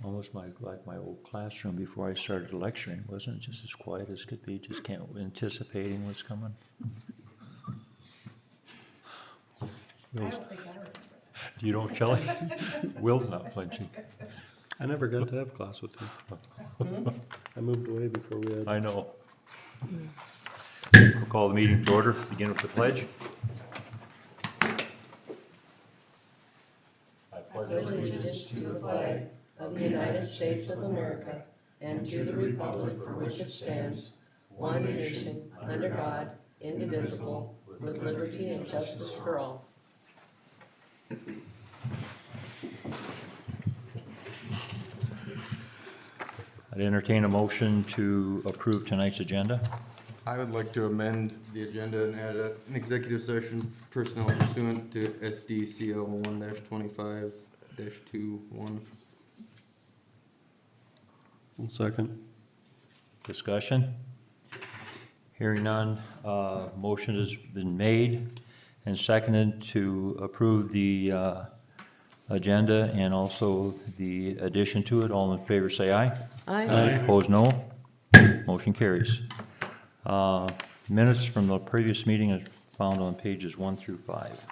Almost like my old classroom before I started lecturing, wasn't it just as quiet as could be, just can't, anticipating what's coming? I Will's, don't think I remember that. you don't, Kelly? Will's not flinching. I never got to have class with you. I moved away before we had. I know. We'll call the meeting to order, begin with the pledge. I pledge Allegiance to the flag of the United States of America and to the republic for which it stands, one nation, under God, indivisible, with liberty and justice for all. I'd entertain a motion to approve tonight's agenda. I would like to amend the agenda and add an executive session personnel pursuant to SDCL 1-25-21. Second. Discussion? Hearing none, motion has been made and seconded to approve the agenda and also the addition to it. All in favor say aye. Aye. Opposed, no. Motion carries. Minutes from the previous meeting is found on pages 1 through 5.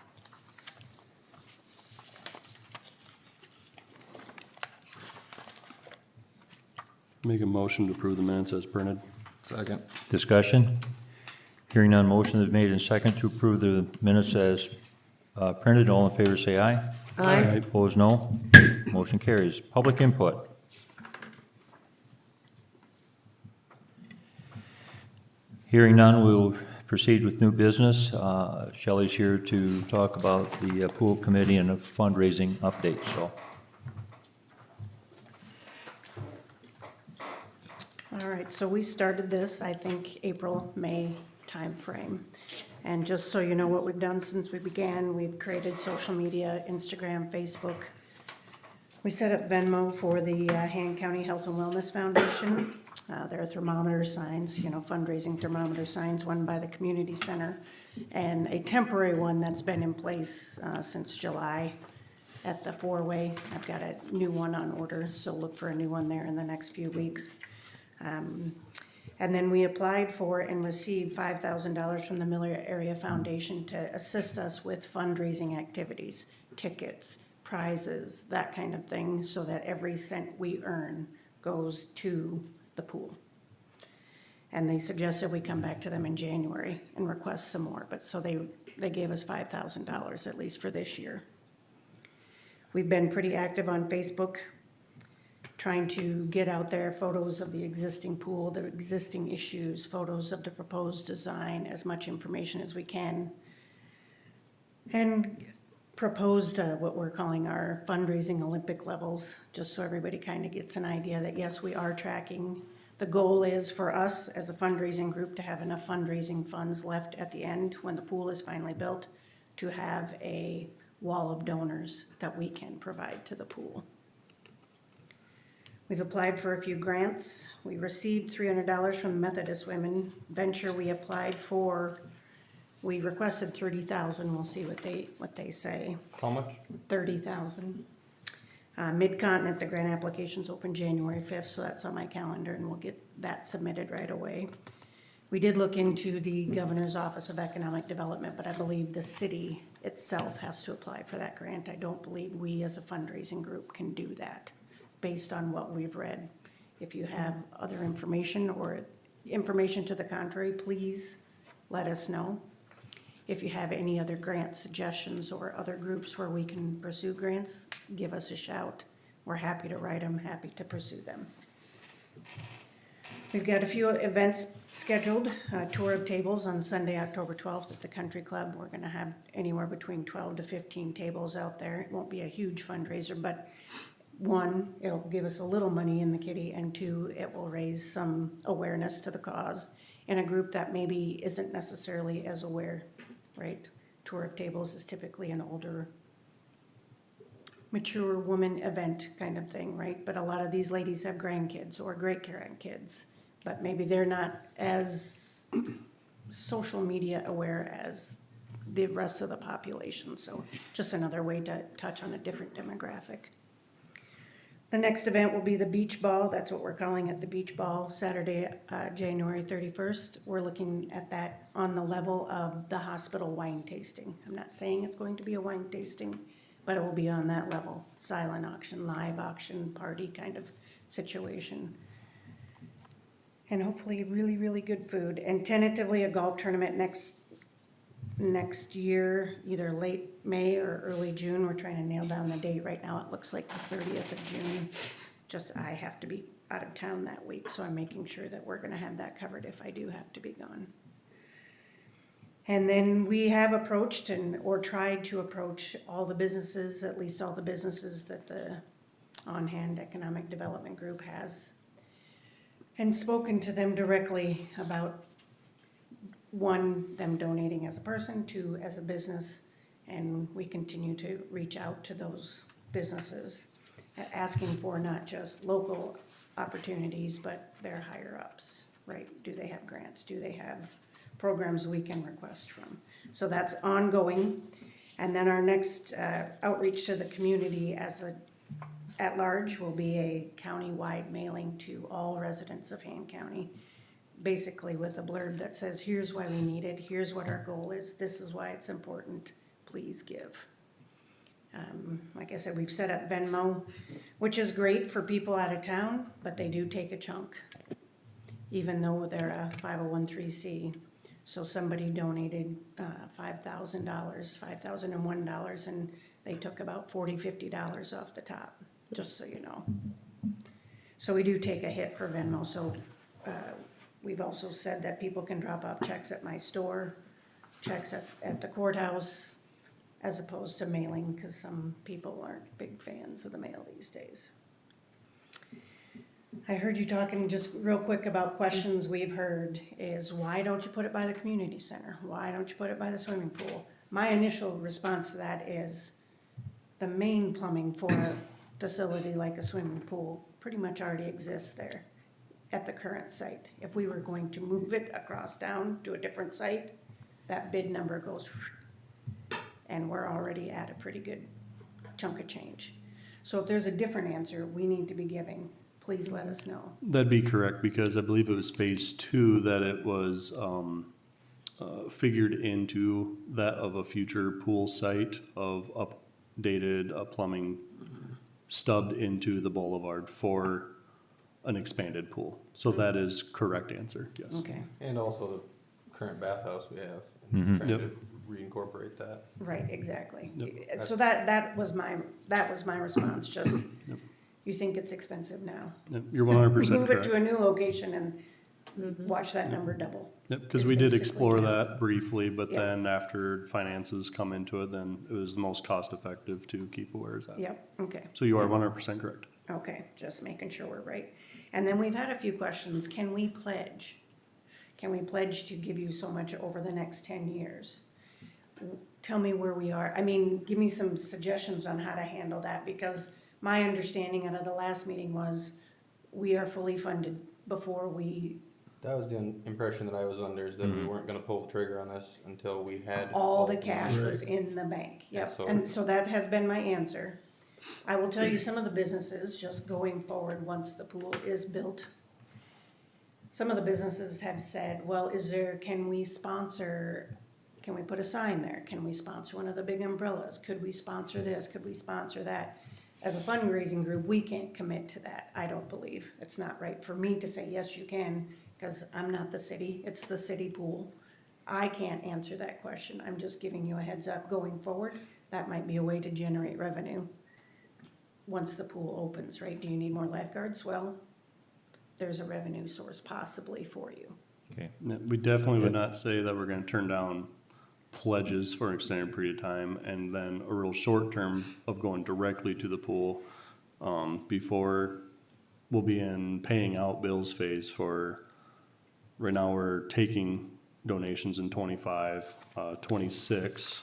Make a motion to approve the minutes as printed. Second. Discussion? Hearing none, motion is made and second to approve the minutes as printed. All in favor say aye. Aye. Opposed, no. Motion carries. Public input. Hearing none, we'll proceed with new business. Shelley's here to talk about the pool committee and a fundraising update, so. All right, so we started this, I think, April, May timeframe. And just so you know what we've done since we began, we've created social media, Instagram, Facebook. We set up Venmo for the Han County Health and Wellness Foundation. There are thermometer signs, fundraising thermometer signs, one by the community center, and a temporary one that's been in place since July at the four-way. I've got a new one on order, so look for a new one there in the next few weeks. And then we applied for and received $5,000 from the Miller Area Foundation to assist us with fundraising activities, tickets, prizes, that kind of thing, so that every cent we earn goes to the pool. And they suggested we come back to them in January and request some more, but so they gave us $5,000 at least for this year. We've been pretty active on Facebook, trying to get out there photos of the existing pool, the existing issues, photos of the proposed design, as much information as we can. And proposed what we're calling our fundraising Olympic levels, just so everybody kind of gets an idea that yes, we are tracking. The goal is for us as a fundraising group to have enough fundraising funds left at the end when the pool is finally built to have a wall of donors that we can provide to the pool. We've applied for a few grants. We received $300 from Methodist Women Venture. We applied for, we requested $30,000. We'll see what they say. How much? $30,000. Mid-Continent, the grant application's open January 5th, so that's on my calendar, and we'll get that submitted right away. We did look into the Governor's Office of Economic Development, but I believe the city itself has to apply for that grant. I don't believe we as a fundraising group can do that, based on what we've read. If you have other information or information to the contrary, please let us know. If you have any other grant suggestions or other groups where we can pursue grants, give us a shout. We're happy to write them, happy to pursue them. We've got a few events scheduled. Tour of tables on Sunday, October 12th at the Country Club. We're gonna have anywhere between 12 to 15 tables out there. It won't be a huge fundraiser, but one, it'll give us a little money in the kitty, and two, it will raise some awareness to the cause in a group that maybe isn't necessarily as aware, right? Tour of Tables is typically an older, mature woman event kind of thing, right? But a lot of these ladies have grandkids or great-grandkids, but maybe they're not as social media aware as the rest of the population. So just another way to touch on a different demographic. The next event will be the Beach Ball. That's what we're calling it, the Beach Ball, Saturday, January 31st. We're looking at that on the level of the hospital wine tasting. I'm not saying it's going to be a wine tasting, but it will be on that level. Silent auction, live auction, party kind of situation. And hopefully really, really good food. And tentatively a golf tournament next year, either late May or early June. We're trying to nail down the date. Right now, it looks like the 30th of June. Just, I have to be out of town that week, so I'm making sure that we're gonna have that covered if I do have to be gone. And then we have approached or tried to approach all the businesses, at least all the businesses that the On Hand Economic Development Group has, and spoken to them directly about, one, them donating as a person, two, as a business, and we continue to reach out to those businesses, asking for not just local opportunities, but their higher ups, right? Do they have grants? Do they have programs we can request from? So that's ongoing. And then our next outreach to the community at large will be a county-wide mailing to all residents of Han County, basically with a blurb that says, here's why we need it, here's what our goal is, this is why it's important, please give. Like I said, we've set up Venmo, which is great for people out of town, but they do take a chunk, even though they're a 501(c). So somebody donated $5,000, $5,001, and they took about $40, $50 off the top, just so you know. So we do take a hit for Venmo, so we've also said that people can drop off checks at my store, checks at the courthouse, as opposed to mailing, because some people aren't big fans of the mail these days. I heard you talking just real quick about questions we've heard is, why don't you put it by the community center? Why don't you put it by the swimming pool? My initial response to that is, the main plumbing for a facility like a swimming pool pretty much already exists there at the current site. If we were going to move it across town to a different site, that bid number goes, and we're already at a pretty good chunk of change. So if there's a different answer we need to be giving, please let us know. That'd be correct, because I believe it was phase 2 that it was figured into that of a future pool site of updated plumbing stubbed into the boulevard for an expanded pool. So that is correct answer, yes. Okay, And also the current bathhouse we have, and trying Yep. to reincorporate that. right, exactly. Yep. So that was my response, just, you think it's expensive now. Yep, you're 100% Move it correct. to a new location and watch that number double. Yep, because is we did basically explore it. that briefly, but Yep. then after finances come into it, then it was the most cost effective to keep it where it's at. Yep, okay. So you are 100% correct. Okay, just making sure we're right. And then we've had a few questions. Can we pledge? Can we pledge to give you so much over the next 10 years? Tell me where we are. I mean, give me some suggestions on how to handle that, because my understanding out of the last meeting was we are fully funded before we, That was the impression that I was under, is that we weren't gonna pull the trigger on this until we had. all the cash was in the bank. Yeah, Yep, so- and so that has been my answer. I will tell you, some of the businesses, just going forward, once the pool is built, some of the businesses have said, well, can we put a sign there? Can we sponsor one of the big umbrellas? Could we sponsor this? Could we sponsor that? As a fundraising group, we can't commit to that, I don't believe. It's not right for me to say, yes, you can, because I'm not the city, it's the city pool. I can't answer that question, I'm just giving you a heads up going forward. That might be a way to generate revenue once the pool opens, right? Do you need more lifeguards? Well, there's a revenue source possibly for you. Okay, Yeah, we definitely would not say that we're gonna turn down pledges for an extended period of time, and then a real short term of going directly to the pool, before we'll be in paying out bills phase for, right now we're taking donations in 25, 26.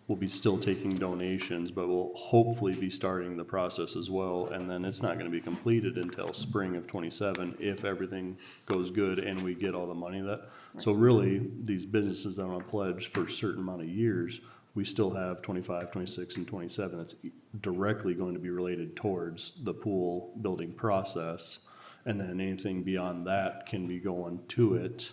We'll be still taking donations, but we'll hopefully be starting the process as well, and then it's not gonna be completed until spring of 27 if everything goes good and we get all the money that, so really, these businesses that want to pledge for a certain amount of years we still have 25, 26, and 27 that's directly going to be related towards the pool building process. And then anything beyond that can be going to it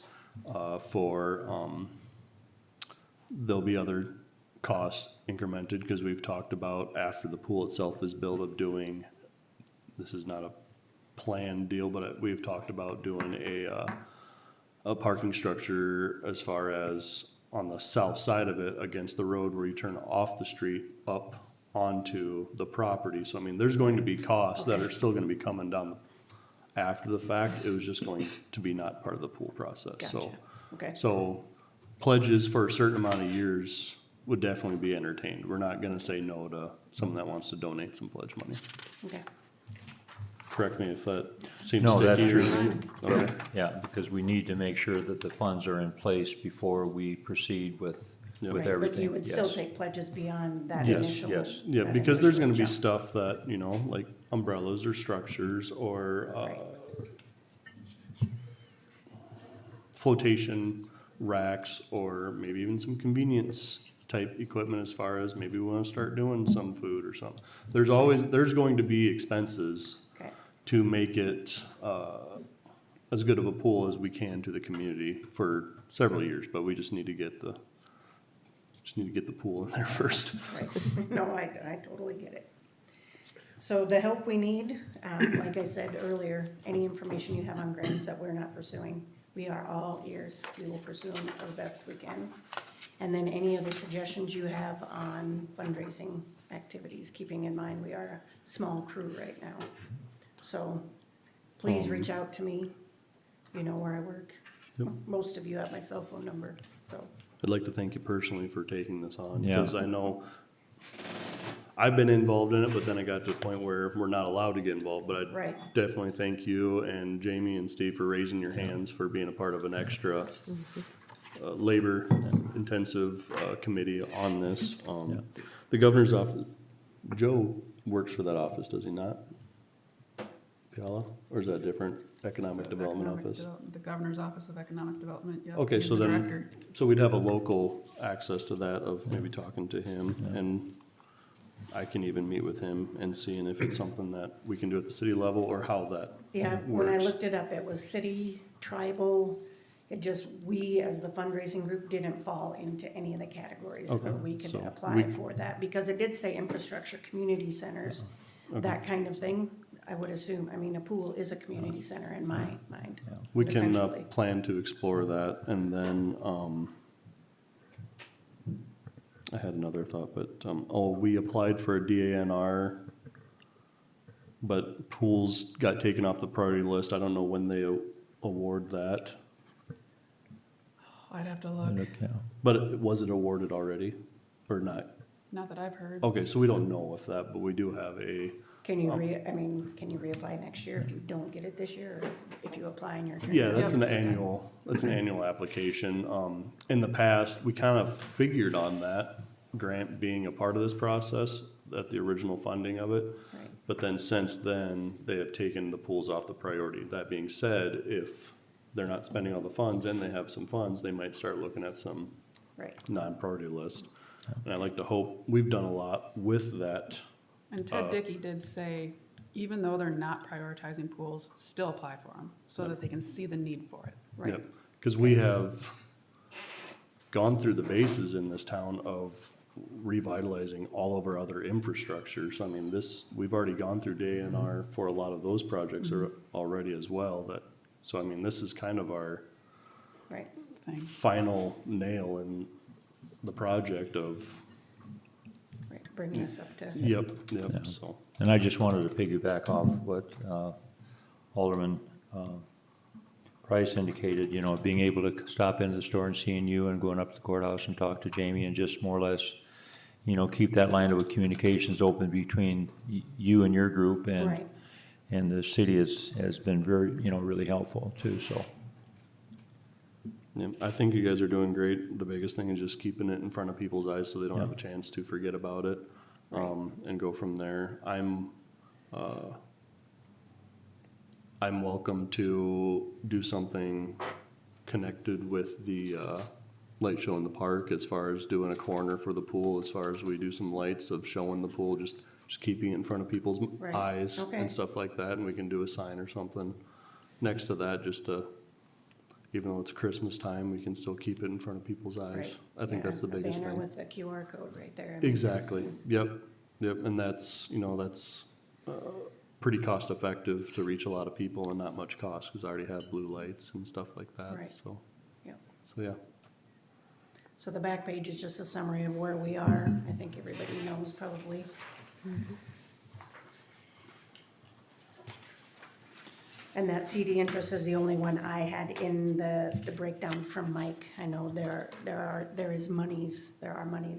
there'll be other costs incremented, because we've talked about after the pool itself is built of doing, this is not a planned deal, but we've talked about doing a parking structure as far as on the south side of it against the road where you turn off the street up onto the property. So I mean, there's going to be costs that are still gonna be coming down after the fact. It was just going to be not part of the pool process, Gotcha. so. Okay, So pledges for a certain amount of years would definitely be entertained. We're not gonna say no to someone that wants to donate some pledge money. okay. Correct me if that seems No, that's sticky or. true. Okay. Yeah, because we need to make sure that the funds are in place before we proceed with Yeah. Right, everything. but you would still Yes. take pledges beyond that Yes, initial. yes. Yeah, that because there's gonna initial be jump. stuff that, you know, like umbrellas or structures or, Right. flotation racks, or maybe even some convenience type equipment as far as maybe we wanna start doing some food or something. There's going to be expenses Okay, to make it, as good of a pool as we can to the community for several years, but we just need to get the pool in there first. right. No, I totally get it. So the help we need, like I said earlier, any information you have on grants that we're not pursuing, we are all ears. We will pursue them as best we can. And then any other suggestions you have on fundraising activities, keeping in mind we are a small crew right now. So please reach out to me. You know where I work. Yep. Most of you have my cell phone number, so. I'd like to thank you personally for taking this on, Yeah. because I know I've been involved in it, but then I got to the point where we're not allowed to get involved, but I Right. definitely thank you and Jamie and Steve for raising your hands, for being a part of an extra labor intensive committee on this. The governor's office, Joe works for that office, does he not? Piala, or is that different? Economic Development Office? The Governor's Office of Economic Development, yeah. Okay, he's so the then, director. so we'd have a local access to that of maybe talking to him, and I can even meet with him and seeing if it's something that we can do at the city level, or how that Yeah, when I works. looked it up, it was city, tribal, it just, we as the fundraising group didn't fall into any of the categories. Okay, But we could so apply we- for that, because it did say infrastructure, community centers, that kind of thing. I would assume, I mean, a pool is a community center in my mind. We can essentially. plan to explore that, and then, I had another thought, but, we applied for a DANR, but pools got taken off the priority list. I don't know when they award that, I'd have to look, Yeah. but was it awarded already, or not? not that I've heard. Okay, so we don't know if that, but we do have Can you can you reapply next year if you don't get it this year, or if you apply and you're? turned Yeah, down? that's an annual application. In the past, we kind of figured on that grant being a part of this process, at the original funding of it. Right. But then since then, they have taken the pools off the priority. That being said, if they're not spending all the funds and they have some funds, they might start looking at some Right, non-priority list. And I like to hope, we've done a lot with that. And Ted Dickey did say, even though they're not prioritizing pools, still apply for them, so that they can see the need for it. right. Because we have gone through the bases in this town of revitalizing all of our other infrastructures. I mean, we've already gone through DANR for a lot of those projects are already as well, so I mean, this is kind of our Right, Thing. final nail in the project of, right, bringing us up to. yep, so. And I just wanted to piggyback off what Alderman Price indicated, you know, being able to stop into the store and seeing you, and going up to the courthouse and talk to Jamie, and just more or less, you know, keep that line of communications open between you and your group, Right. and the city has been very, you know, really helpful too, so. Yeah, I think you guys are doing great. The biggest thing is just keeping it in front of people's eyes so they don't Yeah. have a chance to forget about it, and go from there. I'm welcome to do something connected with the light show in the park, as far as doing a corner for the pool, as far as we do some lights of showing the pool, just keeping it in front of people's Right. eyes Okay. and stuff like that, and we can do a sign or something next to that, just to, even though it's Christmas time, we can still keep it in front of people's eyes. Right. I think Yeah, that's the biggest A banner thing. with the QR code right there. Exactly, yep, and that's, that's pretty cost effective to reach a lot of people and not much cost, because I already have blue lights and stuff like that, Right. so, Yep. so yeah. So the back page is just a summary of where we are. I think everybody knows probably. And that CD interest is the only one I had in the breakdown from Mike. I know there are monies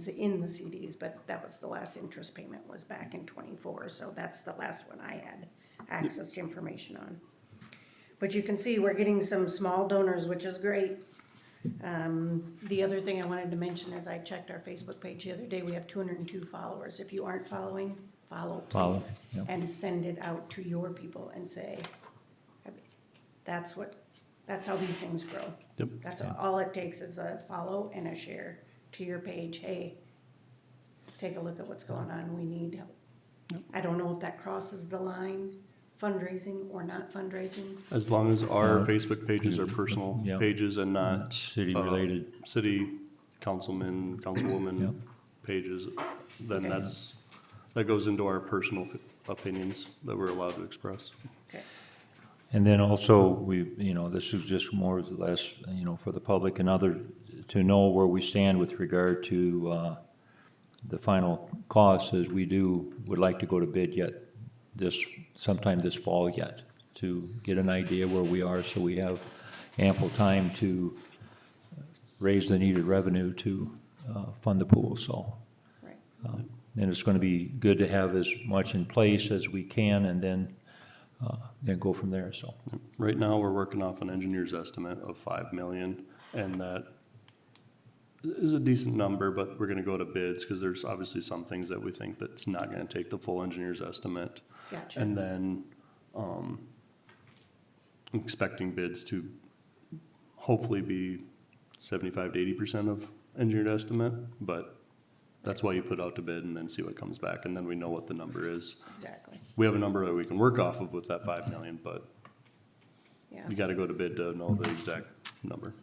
in the CDs, but that was the last interest payment was back in '24, so that's the last one I had access to information on. But you can see we're getting some small donors, which is great. The other thing I wanted to mention is I checked our Facebook page the other day. We have 202 followers. If you aren't following, follow, Follow, please. yep. And send it out to your people and say, that's how these things grow. Yep. That's all it takes is a follow and a share to your page. Hey, take a look at what's going on. We need help. I don't know if that crosses the line, fundraising or not fundraising. As long as our Yeah. Facebook pages are personal Yeah. pages and not. City related. City councilman, Yeah. councilwoman pages, then Okay. that goes into our personal opinions that we're allowed to express. Okay. And then also, this is just more or less, for the public and other, to know where we stand with regard to the final cost, as would like to go to bid yet sometime this fall yet, to get an idea where we are, so we have ample time to raise the needed revenue to fund the pool, so. Right. And it's gonna be good to have as much in place as we can, and then go from there, so. Right now, we're working off an engineer's estimate of 5 million, and that is a decent number, but we're gonna go to bids, because there's obviously some things that we think that's not gonna take the full engineer's estimate. Gotcha. And then, I'm expecting bids to hopefully be 75 to 80% of engineered estimate, but that's why you put out to bid and then see what comes back, and then we know what the number is. Exactly. We have a number that we can work off of with that 5 million, but Yeah. you gotta go to bid to know the exact number.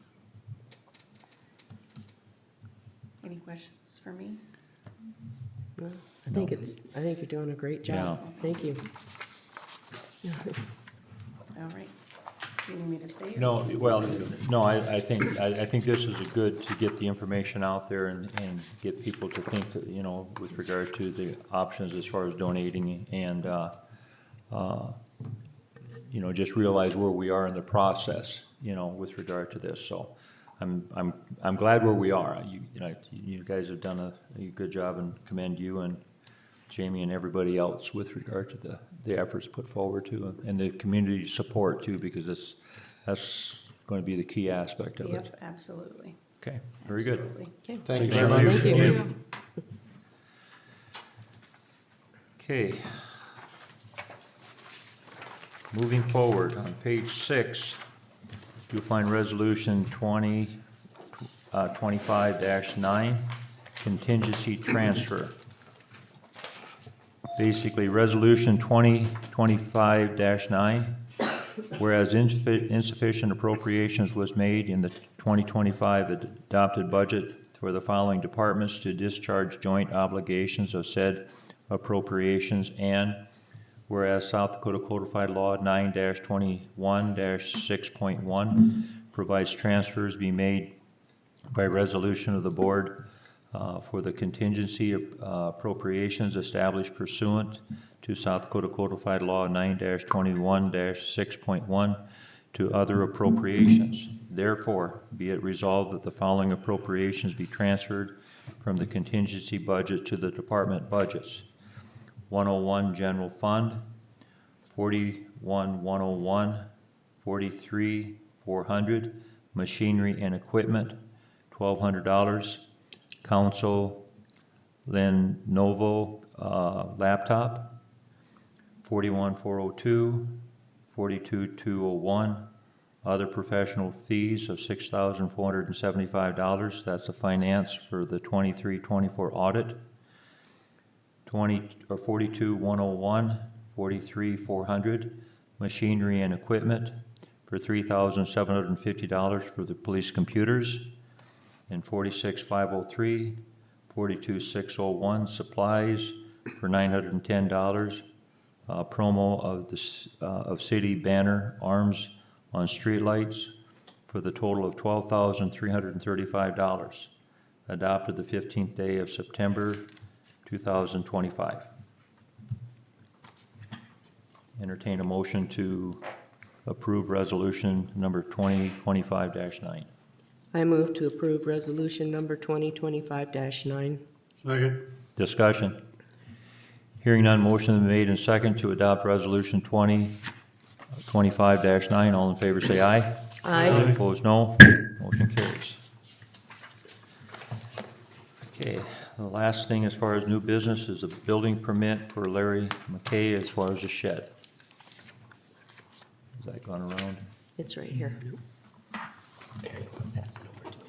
Any questions for me? I think you're doing a great job. Thank you. All right. Do you need me to stay? or- No, well, no, I think this is good to get the information out there and get people to think, with regard to the options as far as donating and, just realize where we are in the process, with regard to this, so. I'm glad where we are. You guys have done a good job, and commend you and Jamie and everybody else with regard to the efforts put forward to, and the community support too, because that's going to be the key aspect of it. Yep, absolutely. Okay, very good. Absolutely. Okay. Thank you very very much. much. Thank you. Okay. Moving forward, on page 6, you'll find resolution 25-9, contingency transfer. Basically, resolution 2025-9, whereas insufficient appropriations was made in the 2025 adopted budget for the following departments to discharge joint obligations of said appropriations, and whereas South Dakota Codified Law 9-21-6.1 provides transfers be made by resolution of the board for the contingency appropriations established pursuant to South Dakota Codified Law 9-21-6.1 to other appropriations. Therefore, be it resolved that the following appropriations be transferred from the contingency budget to the department budgets. 101 General Fund, 41-101, 43-400, Machinery and Equipment, $1,200, Council Lenovo laptop, 41-402, 42-201, Other professional fees of $6,475. That's the finance for the 23-24 audit. 42-101, 43-400, machinery and equipment for $3,750 for the police computers. And 46-503, 42-601, supplies for $910. Promo of city banner arms on streetlights for the total of $12,335. Adopted the 15th day of September 2025. Entertain a motion to approve resolution number 2025-9. I move to approve resolution number 2025-9. Second. Discussion. Hearing none, motion is made and second to adopt resolution 2025-9. All in favor say aye. Aye. Opposed, no. Motion carries. Okay, the last thing as far as new business is a building permit for Larry McKay as far as a shed. Has that gone around? It's right here. There you go, pass it over to me.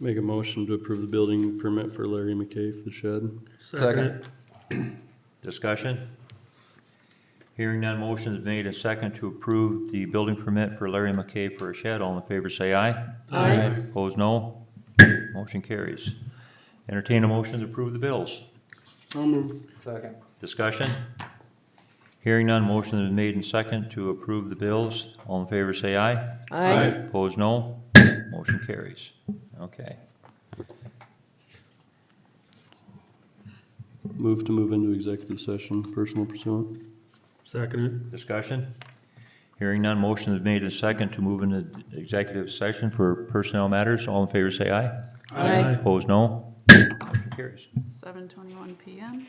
Make a motion to approve the building permit for Larry McKay for the shed. Second. Discussion? Hearing none, motion is made and second to approve the building permit for Larry McKay for a shed. All in favor say aye. Aye. Opposed, no. Motion carries. Entertain a motion to approve the bills. So moved. Second. Discussion? Hearing none, motion is made and second to approve the bills. All in favor say aye. Aye. Opposed, no. Motion carries. Okay. Move to move into executive session, personal pursuant. Seconded. Discussion? Hearing none, motion is made and second to move into executive session for personnel matters. All in favor say aye. Aye. Opposed, no. Motion carries. 7:21 PM.